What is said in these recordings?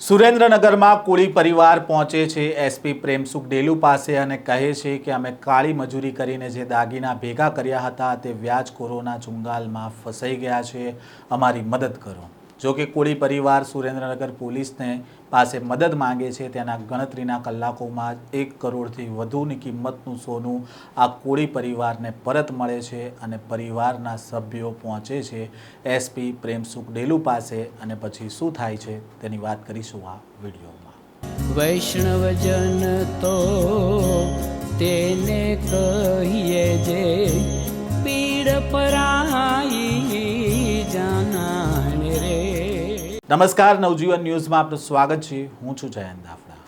સુરેન્દ્રનગરમાં કોળી પરિવાર પહોંચે છે એસપી પ્રેમસુખ ડેલુ પાસે અને કહે છે કે અમે કાળી મજૂરી કરીને જે દાગીના ભેગા કર્યા હતા તે વ્યાજખોરોના ચુંગાલમાં ફસાઈ ગયા છે, અમારી મદદ કરો। જો કે કોળી પરિવાર સુરેન્દ્રનગર પોલીસને પાસે મદદ માંગે છે। તેના ગણતરીના કલાકોમાં 1 કરોડથી વધુની કિંમતનું સોનું આ કોળી પરિવારને પરત મળે છે અને પરિવારના સભ્યો પહોંચે છે એસપી પ્રેમસુખ ડેલુ પાસે અને પછી શું થાય છે તેની વાત કરીશું આ વિડીયોમાં। વૈષ્ણવજન તો તેને કહીએ જે પીડ પરાઈ જાનાને રે। નમસ્કાર, નવજીવન ન્યૂઝમાં આપનું સ્વાગત છે। હું છું જયંત દાફડા।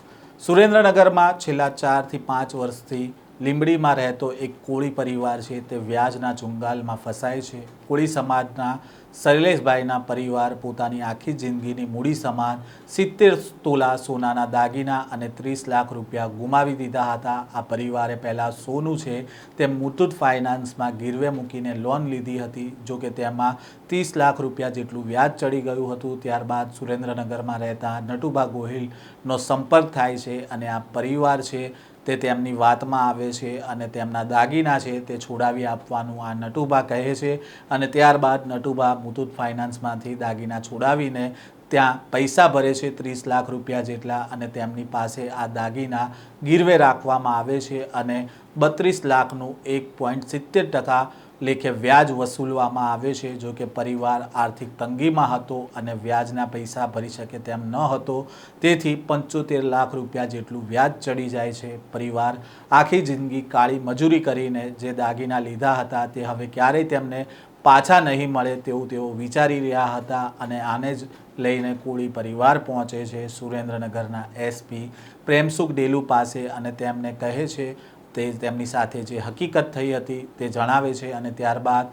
સુરેન્દ્રનગરમાં છેલ્લા 4 થી 5 વર્ષથી લીંબડીમાં રહેતો એક કોળી પરિવાર છે તે વ્યાજના ચુંગાલમાં ફસાય છે। કોળી સમાજના શૈલેષભાઈના પરિવાર પોતાની આખી જિંદગીની મૂડી સમાન 70 તોલા સોનાના દાગીના અને 30 લાખ રૂપિયા ગુમાવી દીધા હતા। આ પરિવારે પહેલાં સોનું છે તે મુથુટ ફાઇનાન્સમાં ગીરવે મૂકીને લોન લીધી હતી, જો કે તેમાં 30 લાખ રૂપિયા જેટલું વ્યાજ ચડી ગયું હતું। ત્યારબાદ સુરેન્દ્રનગરમાં રહેતા નટુભા ગોહિલનો સંપર્ક થાય છે અને આ પરિવાર છે તે તેમની વાતમાં આવે છે અને તેમના દાગીના છે તે છોડાવી આપવાનું આ નટુભા કહે છે અને ત્યારબાદ નટુભા મુથુટ ફાઇનાન્સમાંથી દાગીના છોડાવીને ત્યાં પૈસા ભરે છે 30 લાખ રૂપિયા જેટલા અને તેમની પાસે આ દાગીના ગીરવે રાખવામાં આવે છે અને 32 લાખનું 1.70% લેખે વ્યાજ વસૂલવામાં આવે છે। જો કે પરિવાર આર્થિક તંગીમાં હતો અને વ્યાજના પૈસા ભરી શકે તેમ ન હતો, તેથી 75 લાખ રૂપિયા જેટલું વ્યાજ ચડી જાય છે। પરિવાર આખી જિંદગી કાળી મજૂરી કરીને જે દાગીના લીધા હતા તે હવે ક્યારેય તેમને પાછા નહીં મળે તેવું તેઓ વિચારી રહ્યા હતા અને આને જ લઈને કોળી પરિવાર પહોંચે છે સુરેન્દ્રનગરના એસપી પ્રેમસુખ ડેલુ પાસે અને તેમને કહે છે તે તેમની સાથે જે હકીકત થઈ હતી તે જણાવે છે અને ત્યારબાદ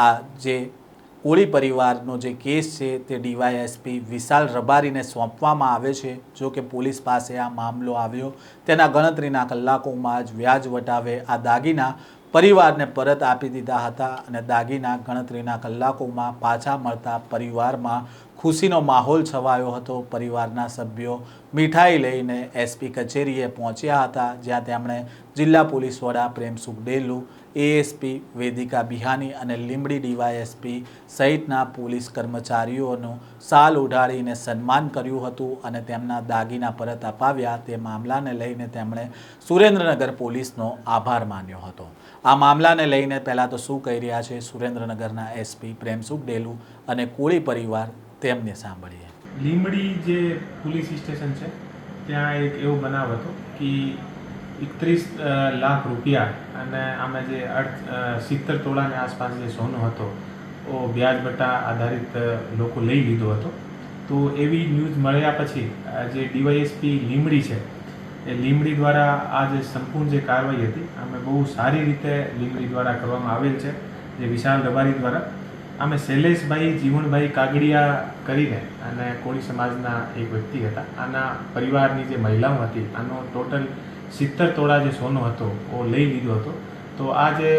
આ જે કોળી પરિવારનો જે કેસ છે તે ડીવાયએસપી વિશાલ રબારીને સોંપવામાં આવે છે। જો કે પોલીસ પાસે આ મામલો આવ્યો તેના ગણતરીના કલાકોમાં જ વ્યાજ વટાવે આ દાગીના પરિવારને પરત આપી દીધા હતા અને દાગીના ગણતરીના કલાકોમાં પાછા મળતા પરિવારમાં ખુશીનો માહોલ છવાયો હતો। પરિવારના સભ્યો મીઠાઈ લઈને એસપી કચેરીએ પહોંચ્યા હતા, જ્યાં તેમણે જિલ્લા પોલીસ વડા પ્રેમસુખ ડેલુ, એએસપી વેદિકા બિહાની અને લીંબડી ડીવાયએસપી સહિતના પોલીસ કર્મચારીઓનું શાલ ઉઢાડીને સન્માન કર્યું હતું અને તેમના દાગીના પરત અપાવ્યા। તે મામલાને લઈને તેમણે સુરેન્દ્રનગર પોલીસનો આભાર માન્યો હતો। આ મામલાને લઈને પહેલાં તો શું કહી રહ્યા છે સુરેન્દ્રનગરના એસપી પ્રેમસુખ ડેલુ અને કોળી પરિવાર તેમને સાંભળીએ। લીંબડી જે પોલીસ સ્ટેશન છે ત્યાં એક એવો બનાવ હતો કે 31 લાખ રૂપિયા અને આમાં જે 70 તોલાની આસપાસ જે સોનું હતો એ વ્યાજ બટા આધારિત લોકો લઈ લીધો હતો। તો એવી ન્યૂઝ મળ્યા પછી જે ડીવાયએસપી લીંબડી છે એ લીંબડી દ્વારા આ જે સંપૂર્ણ જે કાર્યવાહી હતી અમે બહુ સારી રીતે લીંબડી દ્વારા કરવામાં આવેલ છે। જે વિશાલ રબારી દ્વારા અમે શૈલેષભાઈ જીવણભાઈ કાગડિયા કરીને અને કોળી સમાજના એક વ્યક્તિ હતા, આના પરિવારની જે મહિલાઓ હતી આનો ટોટલ 70 તોલા જે સોનો હતો એ લઈ લીધો હતો। તો આ જે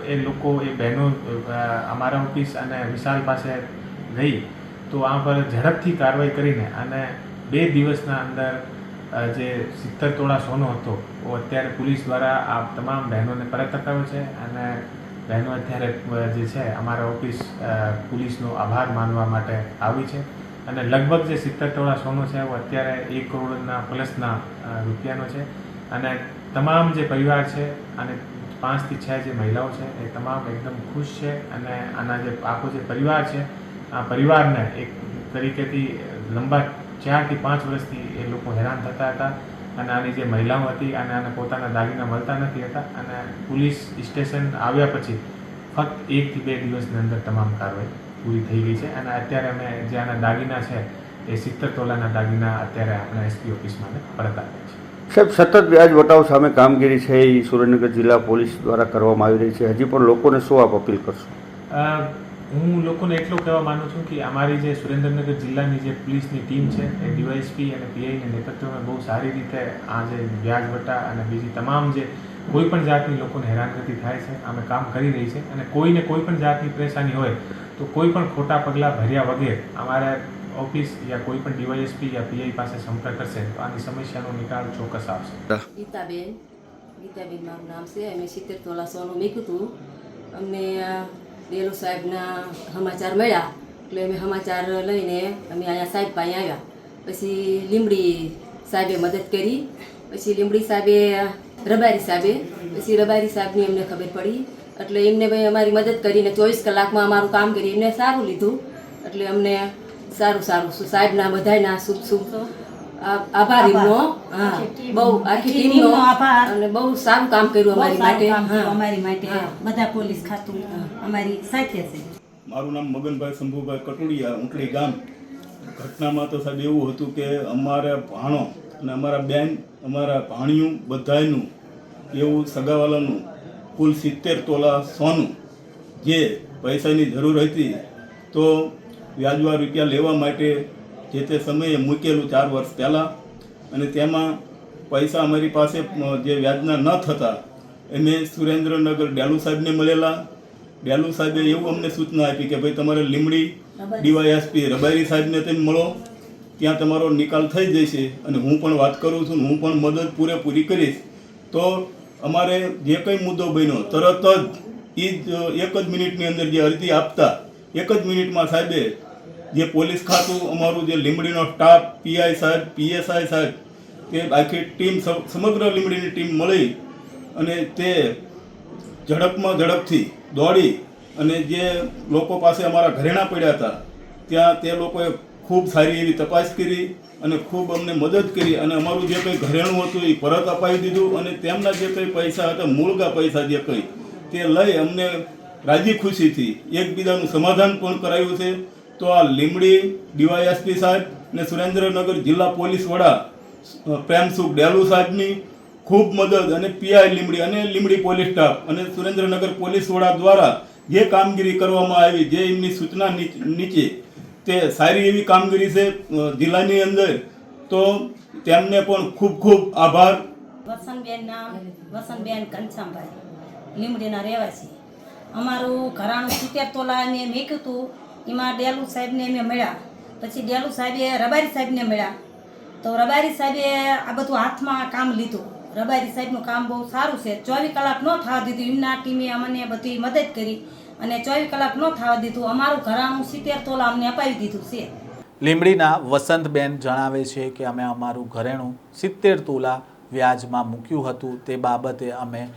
એ લોકો એ બહેનો અમારા ઓફિસ અને વિશાલ પાસે ગઈ તો આ પર ઝડપથી કાર્યવાહી કરીને અને 2 દિવસના અંદર જે 70 તોલા સોનો હતો એ અત્યારે પોલીસ દ્વારા આ તમામ બહેનોને પરત અપાવ્યો છે અને બહેનો અત્યારે જે છે અમારા ઓફિસ પોલીસનો આભાર માનવા માટે આવી છે અને લગભગ જે 70 તોલા સોનો છે એ અત્યારે 1 કરોડના પ્લસના રૂપિયાનો છે અને તમામ જે પરિવાર છે અને 5 થી 6 જે મહિલાઓ છે એ તમામ એકદમ ખુશ છે અને આના જે આખો જે પરિવાર છે આ પરિવારને એક તરીકેથી લંબા 4 થી 5 વર્ષથી એ લોકો હેરાન થતા હતા અને આની જે મહિલાઓ હતી અને આને પોતાના દાગીના મળતા નથી હતા અને પોલીસ સ્ટેશન આવ્યા પછી ફક્ત 1 થી 2 દિવસની અંદર તમામ કાર્યવાહી પૂરી થઈ ગઈ છે અને અત્યારે અમે જે આના દાગીના છે એ 70 તોલાના દાગીના અત્યારે આપણે એસપી ઓફિસમાં પરત આપ્યા છે। સાહેબ, સતત વ્યાજ વટાવ સામે કામગીરી છે એ સુરેન્દ્રનગર જિલ્લા પોલીસ દ્વારા કરવામાં આવી રહી છે, હજી પણ લોકોને શું આપ અપીલ કરશો? હું લોકોને એટલું કહેવા માનું છું કે અમારી જે સુરેન્દ્રનગર જિલ્લાની જે પોલીસની ટીમ છે એ ડીવાયએસપી અને પીઆઈના નેતૃત્વમાં બહુ સારી રીતે આ જે વ્યાજ વટા અને બીજી તમામ જે કોઈ પણ જાતની લોકોને હેરાનગતિ થાય છે અમે કામ કરી રહી છે અને કોઈને કોઈ પણ જાતની પરેશાની હોય તો કોઈ પણ ખોટા પગલાં ભર્યા વગર અમારે ઓફિસ યા કોઈ પણ ડીવાયએસપી યા પીઆઈ પાસે સંપર્ક કરશે તો આની સમસ્યાનો નિકાલ ચોક્કસ આવશે. ગીતાબેન મારું નામ છે. અમે 70 તોલા સોનું મૂક્યું હતું. અમને ડેલો સાહેબના સમાચાર મળ્યા એટલે અમે સમાચાર લઈને અમે અહીંયા સાહેબ પાસે આવ્યા. પછી લીંબડી સાહેબે મદદ કરી. પછી લીંબડી સાહેબે રબારી સાહેબની અમને ખબર પડી એટલે એમને ભાઈ અમારી મદદ કરીને 24 કલાકમાં અમારું કામ કરી એમને સારું લીધું. એટલે અમને સારું સાહેબના બધાયના શુભ આભાર એમનો. હા, બહુ આખી ટીમનો આભાર અને બહુ સારું કામ કર્યું અમારી માટે. બધા પોલીસ ખાતું અમારી સાથે છે. મારું નામ મગનભાઈ શંભુભાઈ કટોડિયા, ઊંટલી ગામ. ઘટનામાં તો સાહેબ એવું હતું કે અમારા ભાણો અને અમારા બેન, અમારા ભાણિયું બધાયનું એવું સગાવાલાનું કુલ 70 તોલા સોનું જે પૈસાની જરૂર હતી તો વ્યાજવા રૂપિયા લેવા માટે જે તે સમયે મૂકેલું 4 વર્ષ પહેલાં, અને તેમાં પૈસા અમારી પાસે જે વ્યાજના ન થતા અમે સુરેન્દ્રનગર ડેલુ સાહેબને મળેલા. ડેલુ સાહેબે એવું અમને સૂચના આપી કે ભાઈ તમારે લીંબડી ડીવાયએસપી રબારી સાહેબને તમે મળો, ત્યાં તમારો નિકાલ થઈ જશે અને હું પણ વાત કરું છું, હું પણ મદદ પૂરેપૂરી કરીશ. તો અમારે જે કંઈ મુદ્દો બન્યો તરત જ એક જ મિનિટની અંદર જે અરજી આપતા 1 જ મિનિટમાં સાહેબે જે પોલીસ ખાતું અમારું જે લીંબડીનો સ્ટાફ, પીઆઈ સાહેબ, પીએસઆઈ સાહેબ, તે આખી ટીમ સમગ્ર લીંબડીની ટીમ મળી અને તે ઝડપથી દોડી અને જે લોકો પાસે અમારા ઘરેણા પડ્યા હતા ત્યાં તે લોકોએ ખૂબ સારી એવી તપાસ કરી અને ખૂબ અમને મદદ કરી અને અમારું જે કંઈ ઘરેણું હતું એ પરત અપાવી દીધું અને તેમના જે કંઈ પૈસા હતા, મૂળગા પૈસા જે કંઈ તે લઈ અમને રાજી ખુશીથી એકબીજાનું સમાધાન પણ કરાયું છે. તો આ લીંબડી ડીવાયએસપી સાહેબ અને સુરેન્દ્રનગર જિલ્લા પોલીસ વડા પ્રેમસુખ ડેલુ સાહેબની ખૂબ મદદ અને પીઆઈ લીંબડી અને લીંબડી પોલીસ સ્ટાફ અને સુરેન્દ્રનગર પોલીસ વડા દ્વારા જે કામગીરી કરવામાં આવી, જે એમની સૂચના નીચે તે સારી એવી કામગીરી છે જિલ્લાની અંદર. તો તેમને પણ ખૂબ આભાર. વસંતબેન ઘનશ્યામભાઈ, લીંબડીના રહેવાસી. અમારું ઘરાણું 70 તોલા અમે મૂક્યું હતું. એમાં ડેલુ સાહેબને અમે મળ્યા. પછી ડેલુ સાહેબે રબારી સાહેબને મળ્યા. તો રબારી સાહેબે આ બધું હાથમાં કામ લીધું. રબારી સાહેબનું કામ બહુ સારું છે. 24 કલાક ન થવા દીધું. એમના ટીમે અમને બધી મદદ કરી અને 24 કલાક ન થવા દીધું. અમારું ઘરાણું 70 તોલા અમને અપાવી દીધું છે. લીંબડીના વસંતબેન જણાવે છે કે અમે અમારું ઘરેણું 70 તોલા વ્યાજમાં મૂક્યું હતું. તે બાબતે અમે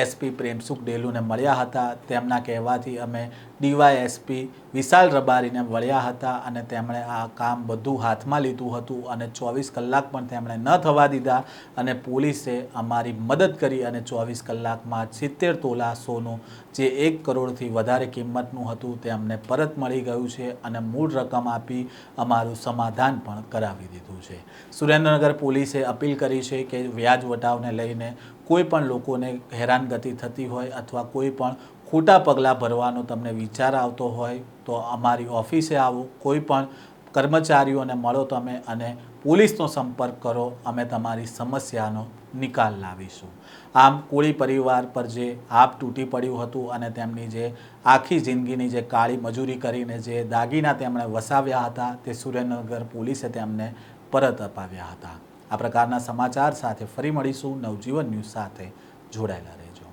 એસપી પ્રેમસુખ ડેલુને મળ્યા હતા. તેમના કહેવાથી અમે ડીવાયએસપી વિશાલ રબારીને મળ્યા હતા અને તેમણે આ કામ બધું હાથમાં લીધું હતું અને 24 કલાક પણ તેમણે ન થવા દીધા અને પોલીસે અમારી મદદ કરી અને 24 કલાકમાં 70 તોલા સોનું જે 1 કરોડથી વધારે કિંમતનું હતું તે અમને પરત મળી ગયું છે અને મૂળ રકમ આપી અમારું સમાધાન પણ કરાવી દીધું છે. સુરેન્દ્રનગર પોલીસે અપીલ કરી છે કે વ્યાજ વટાવને લઈને કોઈ પણ લોકોને હેરાનગતિ થતી હોય અથવા કોઈ પણ ખોટા પગલાં ભરવાનો તમને વિચાર આવતો હોય તો અમારી ઓફિસે આવો, કોઈ પણ કર્મચારીઓને મળો તમે અને પોલીસનો સંપર્ક કરો. અમે તમારી સમસ્યાનો નિકાલ લાવીશું. આમ કોળી પરિવાર પર જે આપ તૂટી પડ્યું હતું અને તેમની જે આખી જિંદગીની જે કાળી મજૂરી કરીને જે દાગીના તેમણે વસાવ્યા હતા તે સુરેન્દ્રનગર પોલીસે તેમને પરત અપાવ્યા હતા. આ પ્રકારના સમાચાર સાથે ફરી મળીશું. નવજીવન ન્યૂઝ સાથે જોડાયેલા રહેજો.